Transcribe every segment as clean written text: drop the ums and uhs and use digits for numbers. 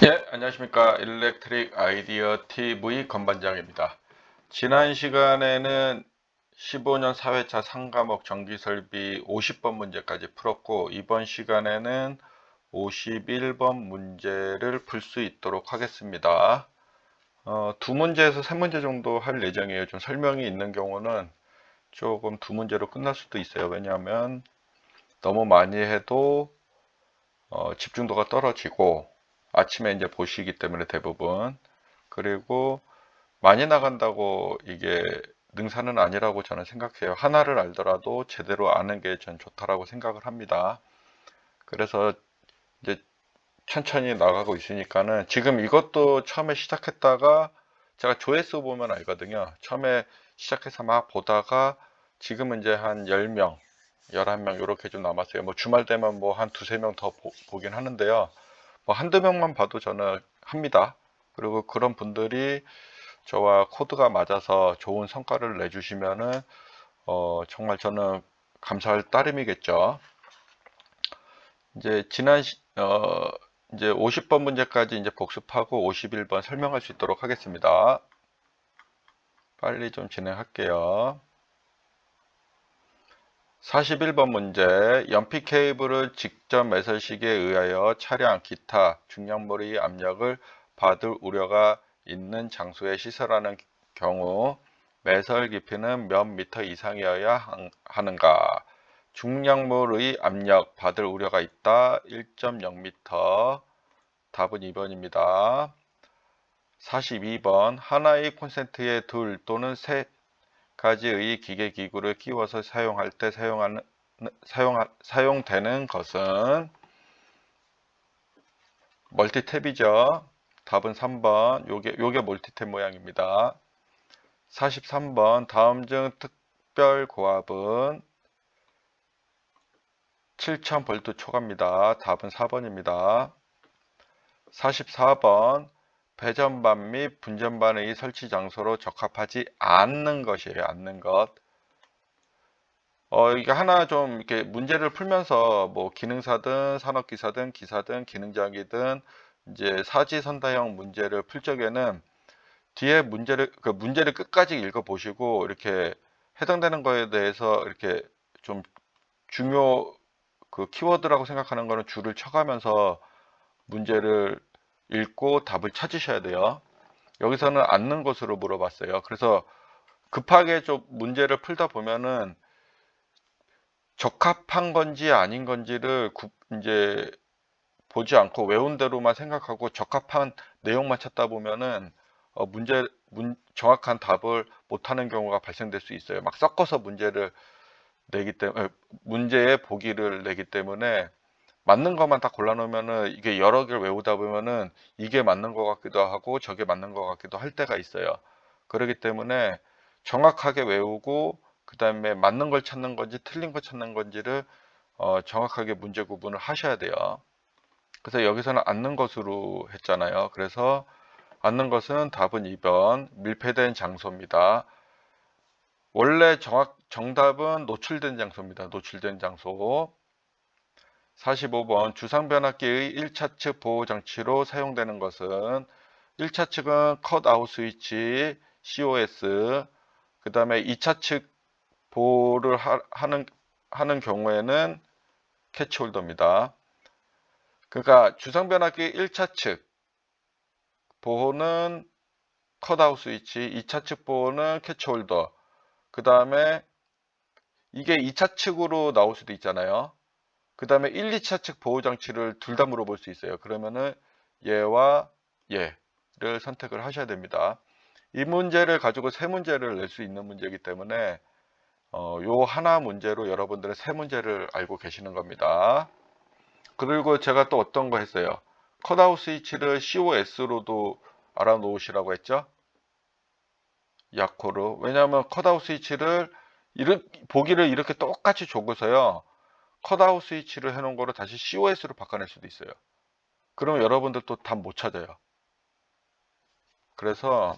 안녕하십니까. 일렉트릭 아이디어 TV 건반장입니다. 지난 시간에는 15년 4회차 상과목 정기설비 50번 문제까지 풀었고, 이번 시간에는 51번 문제를 풀 수 있도록 하겠습니다. 두 문제에서 세 문제 정도 할 예정이에요. 좀 설명이 있는 경우는 조금 두 문제로 끝날 수도 있어요. 왜냐하면 너무 많이 해도 집중도가 떨어지고, 아침에 이제 보시기 때문에 대부분, 그리고 많이 나간다고 이게 능사는 아니라고 저는 생각해요. 하나를 알더라도 제대로 아는 게 전 좋다라고 생각을 합니다. 그래서 이제 천천히 나가고 있으니까는, 지금 이것도 처음에 시작했다가 제가 조회수 보면 알거든요. 처음에 시작해서 막 보다가 지금은 이제 한 10명, 11명 이렇게 좀 남았어요. 뭐 주말 되면 뭐 한 두세 명 더 보긴 하는데요. 뭐 한두 명만 봐도 저는 합니다. 그리고 그런 분들이 저와 코드가 맞아서 좋은 성과를 내주시면은 정말 저는 감사할 따름이겠죠. 이제 이제 50번 문제까지 이제 복습하고 51번 설명할 수 있도록 하겠습니다. 빨리 좀 진행할게요. 41번 문제, 연필 케이블을 직접 매설식에 의하여 차량, 기타, 중량머리 압력을 받을 우려가 있는 장소에 시설하는 경우 매설 깊이는 몇 미터 이상이어야 하는가? 중량물의 압력 받을 우려가 있다. 1.0m. 답은 2번입니다. 42번, 하나의 콘센트에 둘 또는 세 가지의 기계 기구를 끼워서 사용할 때 사용되는 것은 멀티탭이죠. 답은 3번. 요게 멀티탭 모양입니다. 43번, 다음 중 특별 고압은 7000V 초과입니다. 답은 4번입니다. 44번, 배전반 및 분전반의 설치 장소로 적합하지 않는 것이에요. 않는 것. 이게 하나 좀 이렇게 문제를 풀면서 뭐 기능사든 산업기사든 기사든 기능장이든 이제 사지선다형 문제를 풀 적에는 뒤에 문제를 끝까지 읽어 보시고 이렇게 해당되는 거에 대해서 이렇게 좀 중요 키워드라고 생각하는 거는 줄을 쳐가면서 문제를 읽고 답을 찾으셔야 돼요. 여기서는 않는 것으로 물어봤어요. 그래서 급하게 좀 문제를 풀다 보면은 적합한 건지 아닌 건지를 이제 보지 않고 외운 대로만 생각하고 적합한 내용만 찾다 보면은 정확한 답을 못하는 경우가 발생될 수 있어요. 막 섞어서 문제를 내기 때문에 문제의 보기를 내기 때문에 맞는 것만 다 골라놓으면은 이게 여러 개를 외우다 보면은 이게 맞는 것 같기도 하고 저게 맞는 것 같기도 할 때가 있어요. 그렇기 때문에 정확하게 외우고 그 다음에 맞는 걸 찾는 건지 틀린 걸 찾는 건지를 정확하게 문제 구분을 하셔야 돼요. 그래서 여기서는 앉는 것으로 했잖아요. 그래서 앉는 것은 답은 2번 밀폐된 장소입니다. 원래 정답은 노출된 장소입니다. 노출된 장소. 45번 주상변압기의 1차 측 보호장치로 사용되는 것은 1차 측은 컷아웃 스위치 COS, 그 다음에 2차 측 보호를 하는 경우에는 캐치홀더입니다. 그러니까 주상변압기 1차 측 보호는 컷아웃 스위치, 2차 측 보호는 캐치홀더, 그 다음에 이게 2차 측으로 나올 수도 있잖아요. 그 다음에 1, 2차 측 보호장치를 둘 다 물어볼 수 있어요. 그러면은 얘와 얘를 선택을 하셔야 됩니다. 이 문제를 가지고 세 문제를 낼 수 있는 문제이기 때문에 요 하나 문제로 여러분들은 세 문제를 알고 계시는 겁니다. 그리고 제가 또 어떤 거 했어요. 컷아웃 스위치를 COS로도 알아놓으시라고 했죠. 야코로. 왜냐하면 컷아웃 스위치를 보기를 이렇게 똑같이 줘고서요. 컷아웃 스위치를 해놓은 거를 다시 COS로 바꿔낼 수도 있어요. 그러면 여러분들 또 답 못 찾아요. 그래서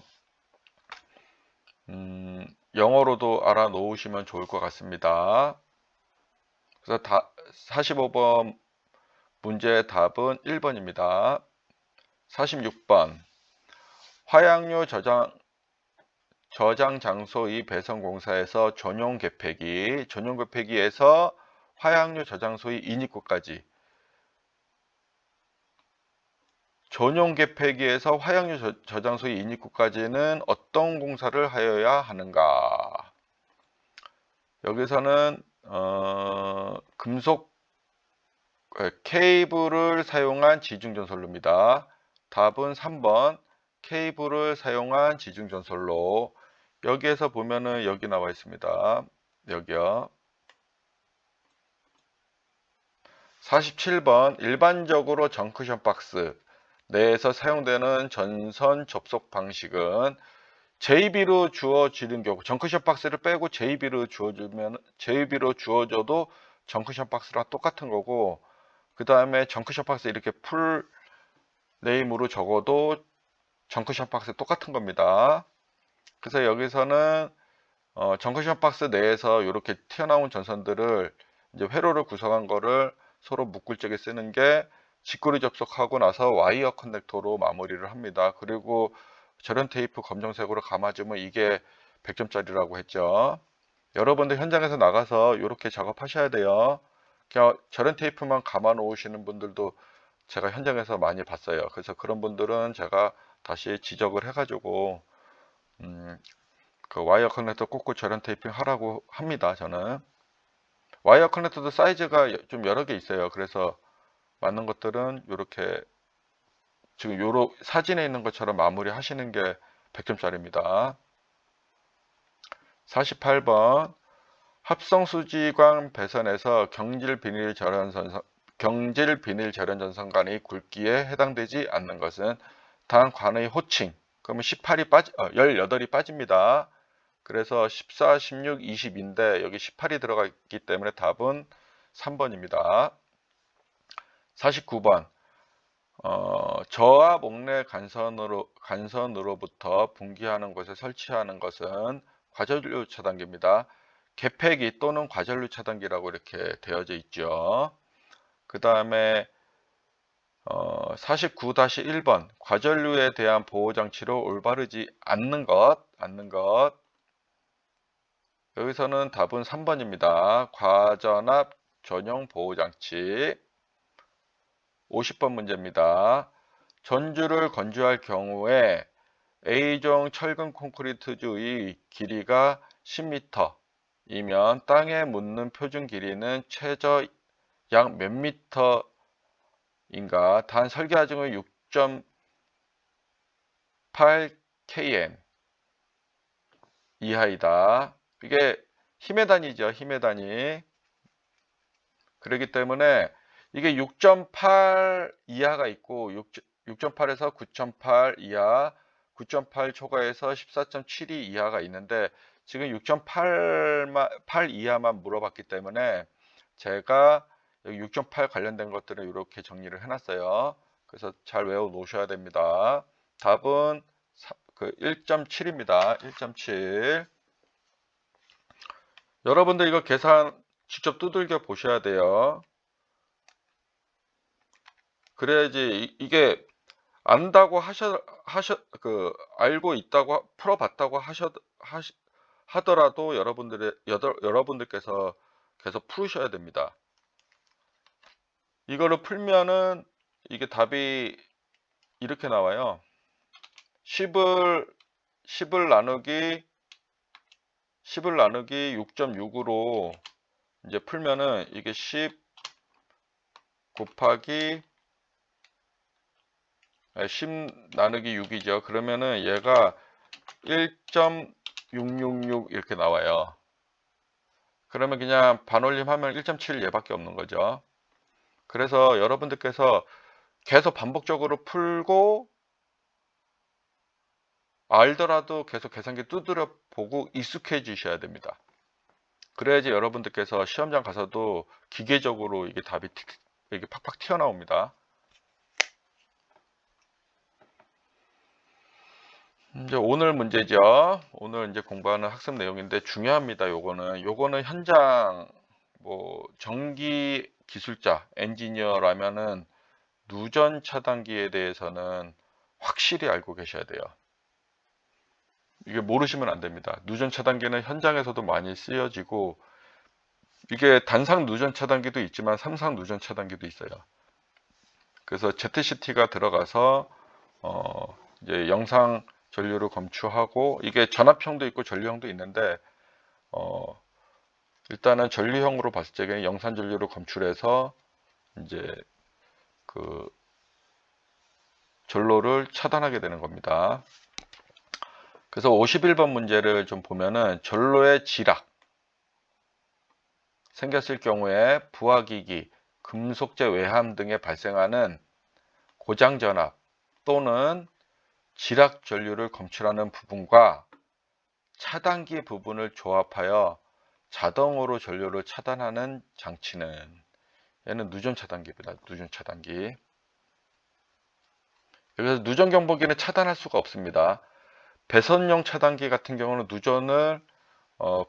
영어로도 알아놓으시면 좋을 것 같습니다. 그래서 45번 문제의 답은 1번입니다. 46번 화약류 저장 장소의 배선 공사에서 전용 개폐기에서 화약류 저장소의 인입구까지, 전용 개폐기에서 화약류 저장소의 인입구까지는 어떤 공사를 하여야 하는가? 여기서는 금속 케이블을 사용한 지중전선로입니다. 답은 3번 케이블을 사용한 지중전선로. 여기에서 보면은 여기 나와 있습니다. 여기요. 47번 일반적으로 정크션 박스 내에서 사용되는 전선 접속 방식은 JB로 주어지는 경우, 정크션 박스를 빼고 JB로 주어져도 정크션 박스랑 똑같은 거고, 그 다음에 정크션 박스 이렇게 풀 네임으로 적어도 정크션 박스 똑같은 겁니다. 그래서 여기서는 정크션 박스 내에서 이렇게 튀어나온 전선들을 이제 회로를 구성한 거를 서로 묶을 적에 쓰는 게 직거리 접속하고 나서 와이어 커넥터로 마무리를 합니다. 그리고 절연 테이프 검정색으로 감아주면 이게 100점짜리라고 했죠. 여러분들 현장에서 나가서 이렇게 작업하셔야 돼요. 그냥 절연 테이프만 감아 놓으시는 분들도 제가 현장에서 많이 봤어요. 그래서 그런 분들은 제가 다시 지적을 해가지고 그 와이어 커넥터 꽂고 절연 테이핑 하라고 합니다. 저는 와이어 커넥터도 사이즈가 좀 여러 개 있어요. 그래서 맞는 것들은 이렇게 지금 요런 사진에 있는 것처럼 마무리 하시는 게 100점짜리입니다. 48번 합성수지광 배선에서 경질 비닐 절연 전선 간의 굵기에 해당되지 않는 것은 단 관의 호칭. 그러면 18이 빠집니다. 그래서 14, 16, 20인데 여기 18이 들어가 있기 때문에 답은 3번입니다. 49번 저하 목내 간선으로부터 분기하는 곳에 설치하는 것은 과전류 차단기입니다. 개폐기 또는 과전류 차단기라고 이렇게 되어져 있죠. 그 다음에 49-1번 과전류에 대한 보호장치로 올바르지 않는 것. 여기서는 답은 3번입니다. 과전압 전용 보호장치. 50번 문제입니다. 전주를 건조할 경우에 A종 철근 콘크리트주의 길이가 10m이면 땅에 묻는 표준 길이는 최저 약 몇 미터인가? 단 설계하중의 6.8 kN 이하이다. 이게 힘의 단위죠. 힘의 단위. 그렇기 때문에 이게 6.8 이하가 있고 6.8에서 9.8 이하, 9.8 초과해서 14.72 이하가 있는데 지금 6.8 이하만 물어봤기 때문에 제가 6.8 관련된 것들은 이렇게 정리를 해놨어요. 그래서 잘 외워 놓으셔야 됩니다. 답은 1.7입니다. 1.7. 여러분들 이거 계산 직접 두들겨 보셔야 돼요. 그래야지 이게 안다고 알고 있다고 풀어봤다고 하더라도 여러분들께서 계속 풀으셔야 됩니다. 이거를 풀면은 이게 답이 이렇게 나와요. 10을 나누기 6.6으로 이제 풀면은 이게 10 곱하기 10 나누기 6이죠. 그러면은 얘가 1.666 이렇게 나와요. 그러면 그냥 반올림 하면 1.7 얘밖에 없는 거죠. 그래서 여러분들께서 계속 반복적으로 풀고 알더라도 계속 계산기 두드려 보고 익숙해지셔야 됩니다. 그래야지 여러분들께서 시험장 가서도 기계적으로 이게 답이 이게 팍팍 튀어나옵니다. 이제 오늘 문제죠. 오늘 이제 공부하는 학습 내용인데 중요합니다. 요거는 현장 뭐 전기 기술자 엔지니어라면은 누전 차단기에 대해서는 확실히 알고 계셔야 돼요. 이게 모르시면 안 됩니다. 누전 차단기는 현장에서도 많이 쓰여지고, 이게 단상 누전 차단기도 있지만 삼상 누전 차단기도 있어요. 그래서 ZCT가 들어가서 이제 영상 전류를 검출하고, 이게 전압형도 있고 전류형도 있는데 일단은 전류형으로 봤을 적에 영상 전류를 검출해서 이제 그 전로를 차단하게 되는 겁니다. 그래서 51번 문제를 좀 보면은 전로의 지락 생겼을 경우에 부하기기, 금속재 외함 등에 발생하는 고장전압 또는 지락 전류를 검출하는 부분과 차단기 부분을 조합하여 자동으로 전류를 차단하는 장치는, 얘는 누전 차단기입니다. 누전 차단기. 여기서 누전 경보기는 차단할 수가 없습니다. 배선용 차단기 같은 경우는 누전을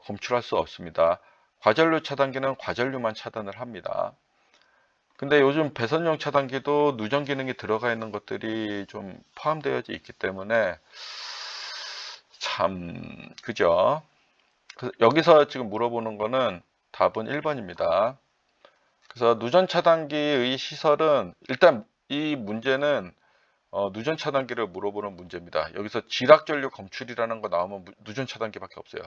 검출할 수 없습니다. 과전류 차단기는 과전류만 차단을 합니다. 근데 요즘 배선용 차단기도 누전 기능이 들어가 있는 것들이 좀 포함되어 있기 때문에 참 그죠? 여기서 지금 물어보는 거는 답은 1번입니다. 그래서 누전 차단기의 시설은, 일단 이 문제는 누전 차단기를 물어보는 문제입니다. 여기서 지락 전류 검출이라는 거 나오면 누전 차단기밖에 없어요.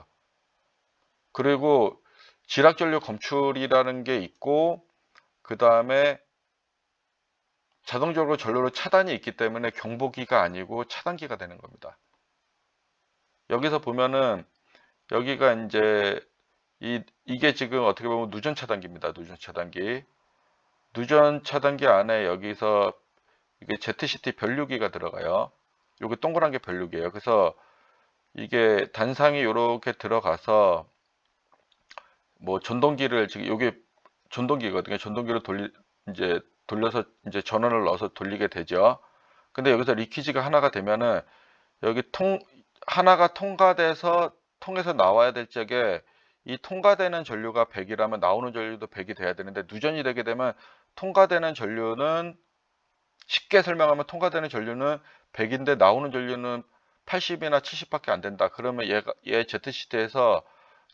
그리고 지락 전류 검출이라는 게 있고, 그 다음에 자동적으로 전류로 차단이 있기 때문에 경보기가 아니고 차단기가 되는 겁니다. 여기서 보면은 여기가 이제 이게 지금 어떻게 보면 누전 차단기입니다. 누전 차단기. 누전 차단기 안에 여기서 이게 ZCT 변류기가 들어가요. 여기 동그란 게 변류기예요. 그래서 이게 단상이 이렇게 들어가서 뭐 전동기를, 지금 이게 전동기거든요. 전동기를 이제 돌려서 이제 전원을 넣어서 돌리게 되죠. 근데 여기서 리퀴지가 하나가 되면은 여기 하나가 통과돼서 통해서 나와야 될 적에 이 통과되는 전류가 100이라면 나오는 전류도 100이 돼야 되는데, 누전이 되게 되면 통과되는 전류는, 쉽게 설명하면 통과되는 전류는 100인데 나오는 전류는 80이나 70밖에 안 된다. 그러면 얘 ZCT에서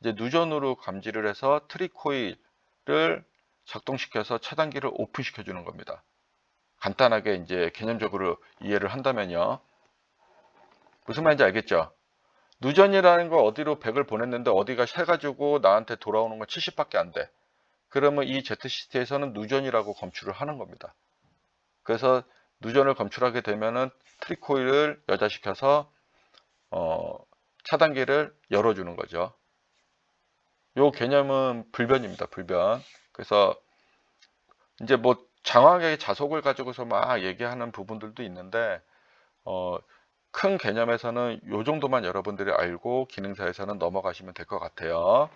이제 누전으로 감지를 해서 트리코일을 작동시켜서 차단기를 오픈시켜 주는 겁니다. 간단하게 이제 개념적으로 이해를 한다면요. 무슨 말인지 알겠죠? 누전이라는 거 어디로 100을 보냈는데 어디가 새가지고 나한테 돌아오는 건 70밖에 안 돼. 그러면 이 ZCT에서는 누전이라고 검출을 하는 겁니다. 그래서 누전을 검출하게 되면은 트리코일을 여자시켜서 차단기를 열어주는 거죠. 요 개념은 불변입니다. 불변. 그래서 이제 뭐 장황하게 자속을 가지고서 막 얘기하는 부분들도 있는데 큰 개념에서는 요 정도만 여러분들이 알고 기능사에서는 넘어가시면 될 것 같아요.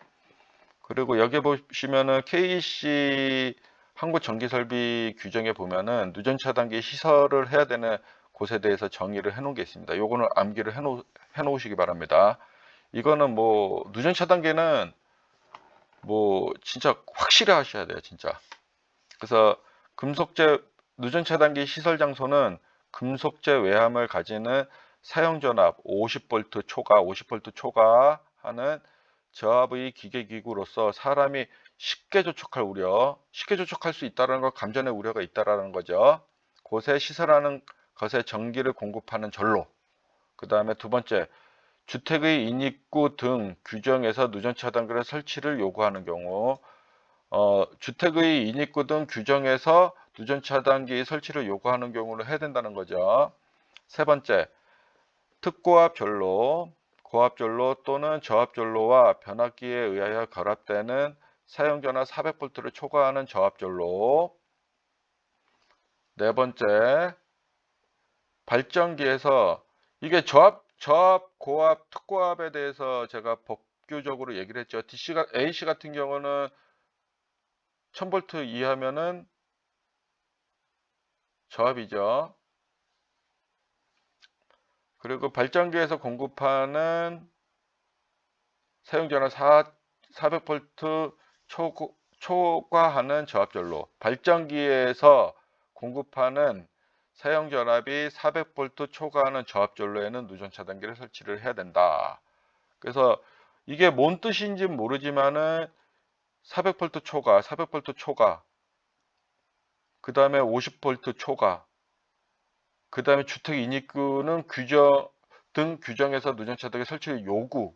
그리고 여기 보시면은 KEC 한국전기설비 규정에 보면은 누전 차단기 시설을 해야 되는 곳에 대해서 정의를 해 놓은 게 있습니다. 요거는 암기를 해 놓으시기 바랍니다. 이거는 뭐 누전 차단기는 뭐 진짜 확실히 하셔야 돼요, 진짜. 그래서 금속재 누전 차단기 시설 장소는 금속재 외함을 가지는 사용전압 50V 초과, 50V 초과하는 저압의 기계기구로서 사람이 쉽게 조촉할 수 있다는 것, 감전의 우려가 있다라는 거죠. 곳에 시설하는 것에 전기를 공급하는 전로. 그 다음에 두 번째, 주택의 인입구 등 규정에서 누전 차단기를 설치를 요구하는 경우, 주택의 인입구 등 규정에서 누전 차단기 설치를 요구하는 경우를 해야 된다는 거죠. 세 번째, 특고압 전로, 고압전로 또는 저압전로와 변압기에 의하여 결합되는 사용전압 400V를 초과하는 저압전로. 네 번째, 발전기에서 이게 고압, 특고압에 대해서 제가 법규적으로 얘기를 했죠. AC 같은 경우는 1000V 이하면은 저압이죠. 그리고 발전기에서 공급하는 사용전압 400V 초과하는 저압전로, 발전기에서 공급하는 사용 전압이 400V 초과하는 저압 전로에는 누전 차단기를 설치를 해야 된다. 그래서 이게 뭔 뜻인지 모르지만은 400V 초과, 400V 초과, 그 다음에 50V 초과, 그 다음에 주택 인입구는 등 규정에서 누전 차단기 설치 요구.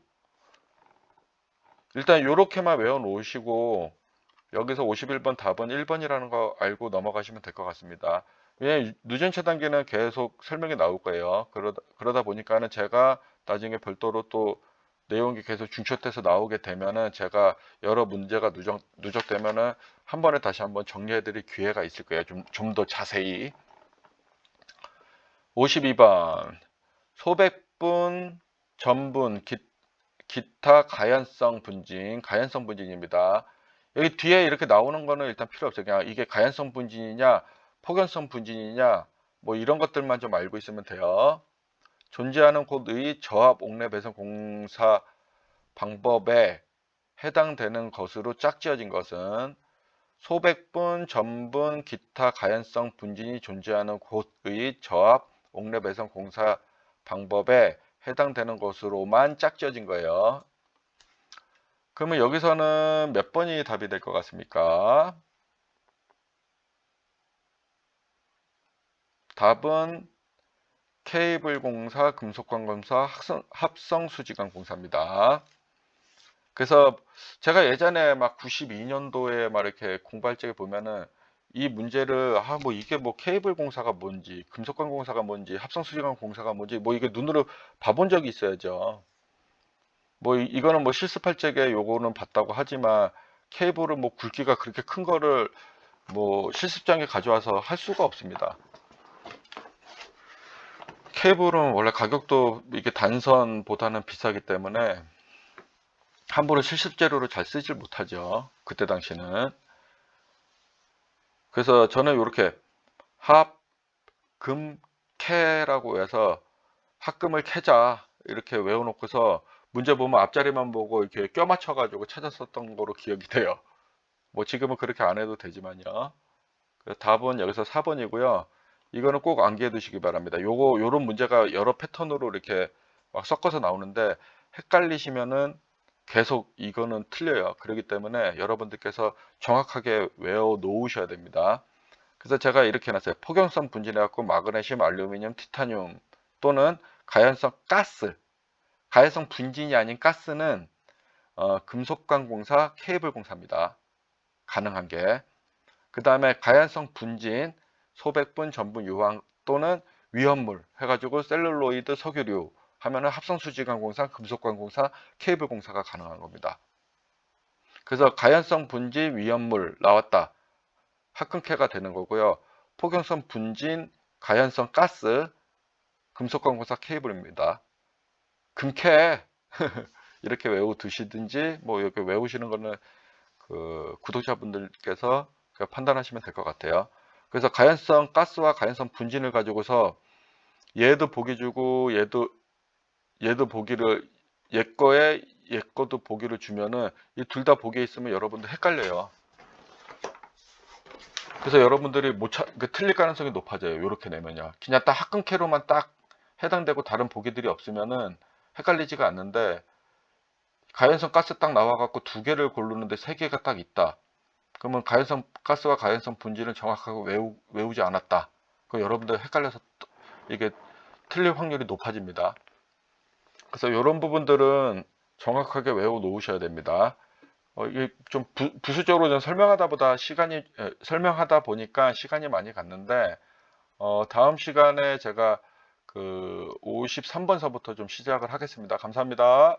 일단 요렇게만 외워 놓으시고 여기서 51번 답은 1번이라는 거 알고 넘어가시면 될 것 같습니다. 왜냐면 누전 차단기는 계속 설명이 나올 거예요. 그러다 보니까는 제가 나중에 별도로 또 내용이 계속 중첩돼서 나오게 되면은 제가 여러 문제가 누적되면은 한 번에 다시 한번 정리해 드릴 기회가 있을 거예요. 좀 더 자세히. 52번 소백분, 전분, 기타 가연성 분진입니다. 여기 뒤에 이렇게 나오는 거는 일단 필요 없어요. 그냥 이게 가연성 분진이냐, 폭연성 분진이냐, 뭐 이런 것들만 좀 알고 있으면 돼요. 존재하는 곳의 저압 옥내 배선 공사 방법에 해당되는 것으로 짝지어진 것은 소백분, 전분, 기타 가연성 분진이 존재하는 곳의 저압 옥내 배선 공사 방법에 해당되는 것으로만 짝지어진 거예요. 그러면 여기서는 몇 번이 답이 될 것 같습니까? 답은 케이블 공사, 금속관 공사, 합성 수지관 공사입니다. 그래서 제가 예전에 막 92년도에 막 이렇게 공부할 적에 보면은 이 문제를 뭐 이게 뭐 케이블 공사가 뭔지, 금속관 공사가 뭔지, 합성 수지관 공사가 뭔지 뭐 이게 눈으로 봐본 적이 있어야죠. 뭐 이거는 뭐 실습할 적에 요거는 봤다고 하지만 케이블은 뭐 굵기가 그렇게 큰 거를 뭐 실습장에 가져와서 할 수가 없습니다. 케이블은 원래 가격도 이게 단선보다는 비싸기 때문에 함부로 실습 재료로 잘 쓰질 못하죠. 그때 당시는. 그래서 저는 이렇게 합, 금, 캐라고 해서 합금을 캐자 이렇게 외워놓고서 문제 보면 앞자리만 보고 이렇게 껴 맞춰가지고 찾았었던 거로 기억이 돼요. 뭐 지금은 그렇게 안 해도 되지만요. 답은 여기서 4번이고요. 이거는 꼭 암기해 두시기 바랍니다. 요런 문제가 여러 패턴으로 이렇게 막 섞어서 나오는데 헷갈리시면은 계속 이거는 틀려요. 그렇기 때문에 여러분들께서 정확하게 외워 놓으셔야 됩니다. 그래서 제가 이렇게 해놨어요. 폭연성 분진해갖고 마그네슘, 알루미늄, 티타늄 또는 가연성 가스. 가연성 분진이 아닌 가스는 금속관 공사, 케이블 공사입니다. 가능한 게. 그 다음에 가연성 분진, 소백분, 전분, 유황 또는 위험물 해가지고 셀룰로이드, 석유류 하면은 합성수지관 공사, 금속관 공사, 케이블 공사가 가능한 겁니다. 그래서 가연성 분진, 위험물 나왔다. 합금캐가 되는 거고요. 폭연성 분진, 가연성 가스, 금속관 공사, 케이블입니다. 금캐 이렇게 외워 두시든지 뭐 이렇게 외우시는 거는 그 구독자분들께서 판단하시면 될 것 같아요. 그래서 가연성 가스와 가연성 분진을 가지고서 얘도 보기 주고 얘도 보기를 얘 거도 보기를 주면은 이 둘 다 보기에 있으면 여러분들 헷갈려요. 그래서 여러분들이 틀릴 가능성이 높아져요. 이렇게 내면요. 그냥 딱 합금캐로만 딱 해당되고 다른 보기들이 없으면은 헷갈리지가 않는데 가연성 가스 딱 나와갖고 두 개를 고르는데 세 개가 딱 있다. 그러면 가연성 가스와 가연성 분진을 정확하게 외우지 않았다. 그 여러분들 헷갈려서 이게 틀릴 확률이 높아집니다. 그래서 이런 부분들은 정확하게 외워 놓으셔야 됩니다. 이게 좀 부수적으로 좀 설명하다 보니까 시간이 많이 갔는데, 다음 시간에 제가 그 53번서부터 좀 시작을 하겠습니다. 감사합니다.